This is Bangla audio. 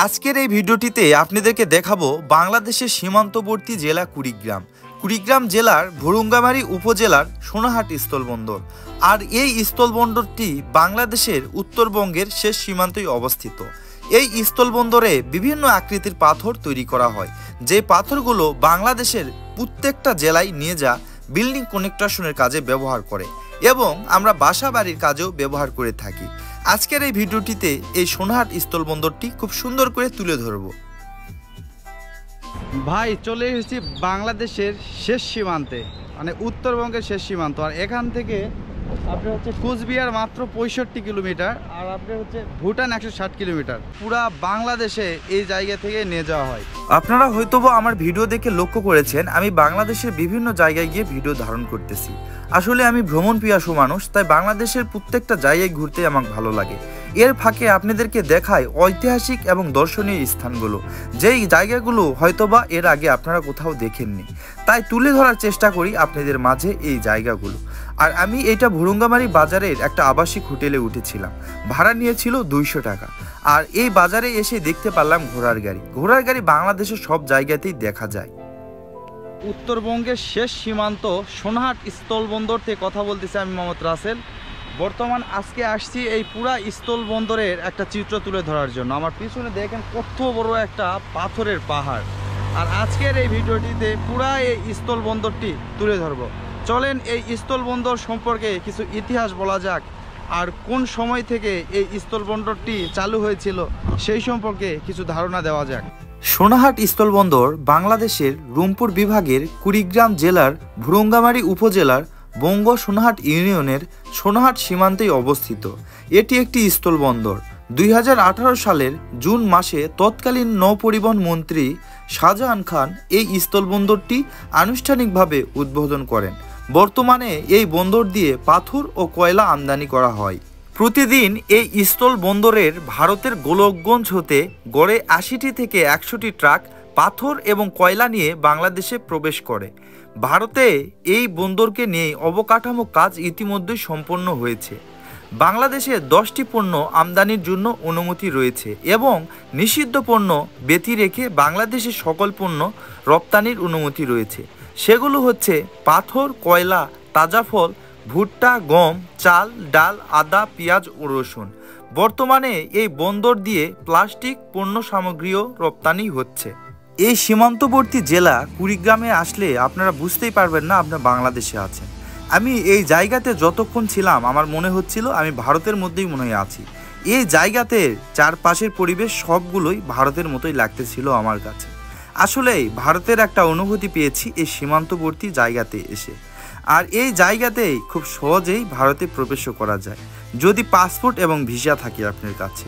আজকের এই ভিডিওটিতে আপনাদেরকে দেখাবো বাংলাদেশের সীমান্তবর্তী জেলা কুড়িগ্রাম। কুড়িগ্রাম জেলার ভুরুঙ্গামারী উপজেলার সোনাহাট স্থলবন্দর। আর এই স্থলবন্দরটি বাংলাদেশের উত্তরবঙ্গের শেষ সীমান্তেই অবস্থিত। এই স্থলবন্দরে বিভিন্ন আকৃতির পাথর তৈরি করা হয়, যে পাথরগুলো বাংলাদেশের প্রত্যেকটা জেলায় নিয়ে যা বিল্ডিং কনস্ট্রাকশনের কাজে ব্যবহার করে এবং আমরা বাসা বাড়ির কাজেও ব্যবহার করে থাকি। আজকের এই ভিডিওটিতে এই সোনাহাট স্থলবন্দরটি খুব সুন্দর করে তুলে ধরব। ভাই চলে এসেছি বাংলাদেশের শেষ সীমান্তে, মানে উত্তরবঙ্গের শেষ সীমান্ত। আর এখান থেকে আপনার হচ্ছে কুচবিহার মাত্র 65 কিলোমিটার, আর আপনার হচ্ছে ভুটান 160 কিলোমিটার। পুরা বাংলাদেশে এই জায়গা থেকে নিয়ে যাওয়া হয়। আপনারা হয়তোবা আমার ভিডিও দেখে লক্ষ্য করেছেন আমি বাংলাদেশের বিভিন্ন জায়গায় গিয়ে ভিডিও ধারণ করতেছি। আসলে আমি ভ্রমণ পিয়াসু মানুষ, তাই বাংলাদেশের প্রত্যেকটা জায়গায় ঘুরতে আমার ভালো লাগে। এর ফাঁকে আপনাদেরকে দেখায় ঐতিহাসিক এবং দর্শনীয় স্থানগুলো, যেই জায়গাগুলো হয়তোবা এর আগে আপনারা কোথাও দেখেননি, তাই তুলে ধরার চেষ্টা করি আপনাদের মাঝে এই জায়গাগুলো। আর আমি এইটা ভুরুঙ্গামারী বাজারের একটা আবাসিক হোটেলে উঠেছিলাম, ভাড়া নিয়েছিল 200 টাকা। আর এই বাজারে এসে দেখতে পারলাম ঘোড়ার গাড়ি বাংলাদেশের সব জায়গাতেই দেখা যায়। উত্তরবঙ্গের শেষ সীমান্ত সোনাহাট স্থলবন্দর থেকে কথা বলতেছি আমি মোহাম্মদ রাসেল। বর্তমান আজকে আসছি এই পুরা স্থলবন্দরের একটা চিত্র তুলে ধরার জন্য। আমার পিছনে দেখেন কত বড় একটা পাথরের পাহাড়। আর আজকের এই ভিডিওটিতে পুরা এই স্থলবন্দরটি তুলে ধরব। চলেন এই স্থলবন্দর সম্পর্কে কিছু ইতিহাস বলা যাক, আর কোন সময় থেকে এই স্থলবন্দরটি চালু হয়েছিল সেই সম্পর্কে কিছু ধারণা দেওয়া যাক। সোনাহাট স্থলবন্দর বাংলাদেশের রংপুর বিভাগের কুড়িগ্রাম জেলার ভুরুঙ্গামারী উপজেলার বঙ্গ সোনাহাট ইউনিয়নের সোনাহাট সীমান্তেই অবস্থিত। এটি একটি স্থলবন্দর। 2018 সালের জুন মাসে তৎকালীন নৌপরিবহন মন্ত্রী শাহজাহান খান এই স্থলবন্দরটি আনুষ্ঠানিকভাবে উদ্বোধন করেন। বর্তমানে এই বন্দর দিয়ে পাথর ও কয়লা আমদানি করা হয়। প্রতিদিন এই স্থল বন্দরের ভারতের গোলকগঞ্জ হতে গড়ে 80টি থেকে 100টি ট্রাক পাথর এবং কয়লা নিয়ে বাংলাদেশে প্রবেশ করে। ভারতে এই বন্দরকে নিয়ে অবকাঠামো কাজ ইতিমধ্যেই সম্পন্ন হয়েছে। বাংলাদেশে 10টি পণ্য আমদানির জন্য অনুমতি রয়েছে এবং নিষিদ্ধ পণ্য ব্যতি রেখে বাংলাদেশের সকল পণ্য রপ্তানির অনুমতি রয়েছে। সেগুলো হচ্ছে পাথর, কয়লা, তাজা ফল, ভুট্টা, গম, চাল, ডাল, আদা, পেঁয়াজ ও রসুন। বর্তমানে এই বন্দর দিয়ে প্লাস্টিক পণ্য সামগ্রীও রপ্তানি হচ্ছে। এই সীমান্তবর্তী জেলা কুড়িগ্রামে আসলে আপনারা বুঝতেই পারবেন না আপনারা বাংলাদেশে আছেন। আমি এই জায়গাতে যতক্ষণ ছিলাম আমার মনে হচ্ছিল আমি ভারতের মধ্যেই মনে হয় আছি। এই জায়গাতে চারপাশের পরিবেশ সবগুলোই ভারতের মতোই লাগতেছিল আমার কাছে। আসলেই ভারতের একটা অনুভূতি পেয়েছি এই সীমান্তবর্তী জায়গাতে এসে। আর এই জায়গাতেই খুব সহজেই ভারতে প্রবেশও করা যায় যদি পাসপোর্ট এবং ভিসা থাকে আপনার কাছে।